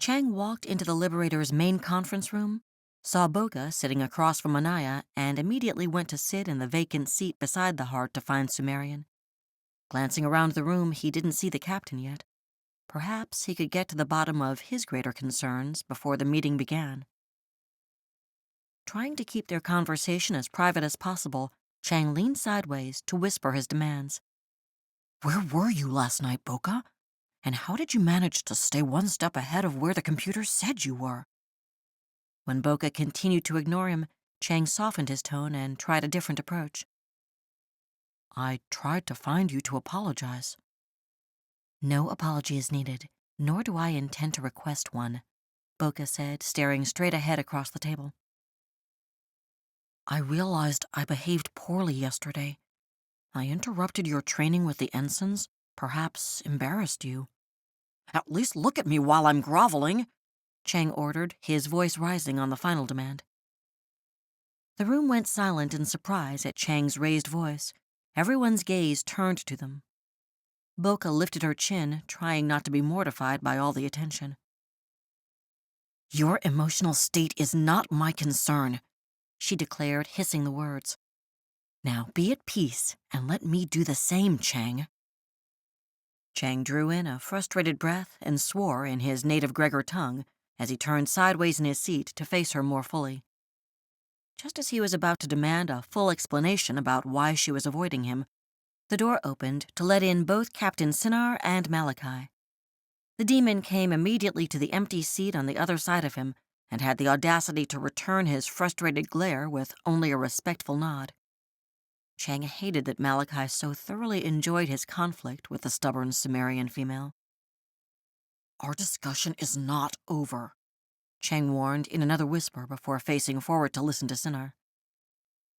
Chang walked into the Liberator's main conference room, saw Boca sitting across from Anaya, and immediately went to sit in the vacant seat beside the heart to find Sumerian. Glancing around the room, he didn't see the captain yet. Perhaps he could get to the bottom of his greater concerns before the meeting began. Trying to keep their conversation as private as possible, Chang leaned sideways to whisper his demands. "Where were you last night, Boca? And how did you manage to stay one step ahead of where the computer said you were?" When Boca continued to ignore him, Chang softened his tone and tried a different approach. "I tried to find you to apologize." "No apology is needed, nor do I intend to request one," Boca said, staring straight ahead across the table. "I realized I behaved poorly yesterday. I interrupted your training with the ensigns, perhaps embarrassed you." "At least look at me while I'm groveling," Chang ordered, his voice rising on the final demand. The room went silent in surprise at Chang's raised voice. Everyone's gaze turned to them. Boca lifted her chin, trying not to be mortified by all the attention. "Your emotional state is not my concern," she declared, hissing the words. "Now be at peace and let me do the same, Chang." Chang drew in a frustrated breath and swore in his native Greggor tongue as he turned sideways in his seat to face her more fully. Just as he was about to demand a full explanation about why she was avoiding him, the door opened to let in both Captain Sinar and Malachi. The demon came immediately to the empty seat on the other side of him and had the audacity to return his frustrated glare with only a respectful nod. Chang hated that Malachi so thoroughly enjoyed his conflict with the stubborn Sumerian female. "Our discussion is not over," Chang warned in another whisper before facing forward to listen to Sinar.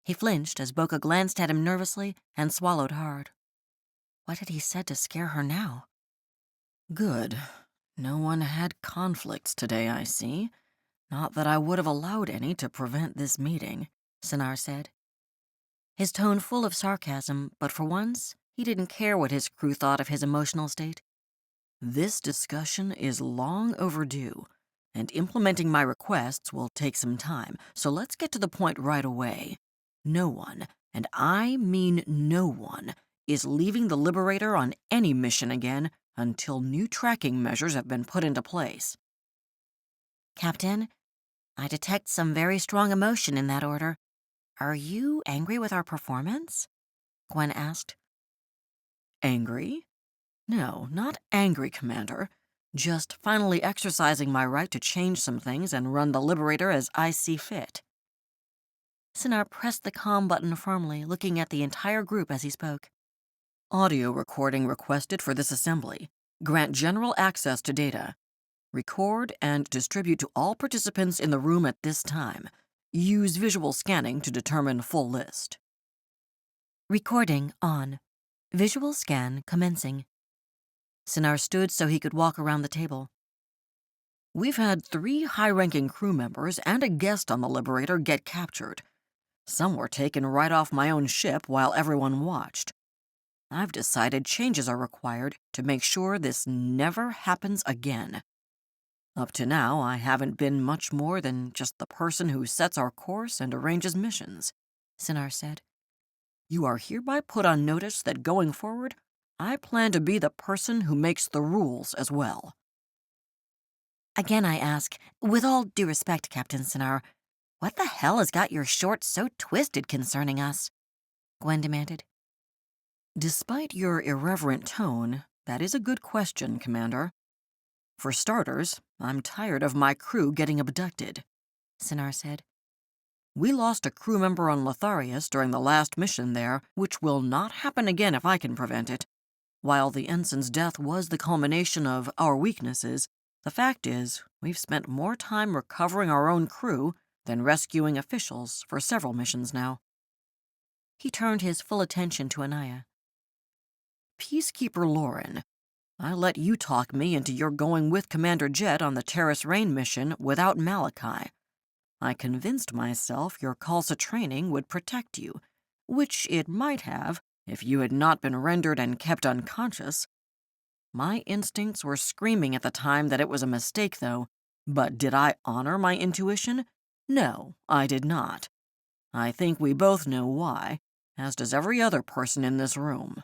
He flinched as Boca glanced at him nervously and swallowed hard. What had he said to scare her now? "Good. No one had conflicts today, I see. Not that I would have allowed any to prevent this meeting," Sinar said. His tone full of sarcasm, but for once, he didn't care what his crew thought of his emotional state. "This discussion is long overdue, and implementing my requests will take some time, so let's get to the point right away. No one, and I mean no one, is leaving the Liberator on any mission again until new tracking measures have been put into place." "Captain, I detect some very strong emotion in that order. Are you angry with our performance?" Gwen asked. "Angry? No, not angry, Commander. Just finally exercising my right to change some things and run the Liberator as I see fit." Sinar pressed the comm button firmly, looking at the entire group as he spoke. "Audio recording requested for this assembly. Grant general access to data. Record and distribute to all participants in the room at this time. Use visual scanning to determine full list." Recording on. Visual scan commencing. Sinar stood so he could walk around the table. "We've had 3 high-ranking crew members and a guest on the Liberator get captured. Some were taken right off my own ship while everyone watched. I've decided changes are required to make sure this never happens again. Up to now, I haven't been much more than just the person who sets our course and arranges missions," Sinar said. "You are hereby put on notice that going forward, I plan to be the person who makes the rules as well." "Again I ask, with all due respect, Captain Sinar, what the hell has got your short so twisted concerning us?" Gwen demanded. "Despite your irreverent tone, that is a good question, Commander. For starters, I'm tired of my crew getting abducted," Sinar said. "We lost a crew member on Lotharius during the last mission there, which will not happen again if I can prevent it. While the ensign's death was the culmination of our weaknesses, the fact is, we've spent more time recovering our own crew than rescuing officials for several missions now." He turned his full attention to Anaya. "Peacekeeper Lauren, I let you talk me into your going with Commander Jet on the Terrace Rain mission without Malachi. I convinced myself your Khalsa training would protect you, which it might have if you had not been rendered and kept unconscious. My instincts were screaming at the time that it was a mistake, though, But did I honor my intuition? No, I did not. I think we both know why, as does every other person in this room.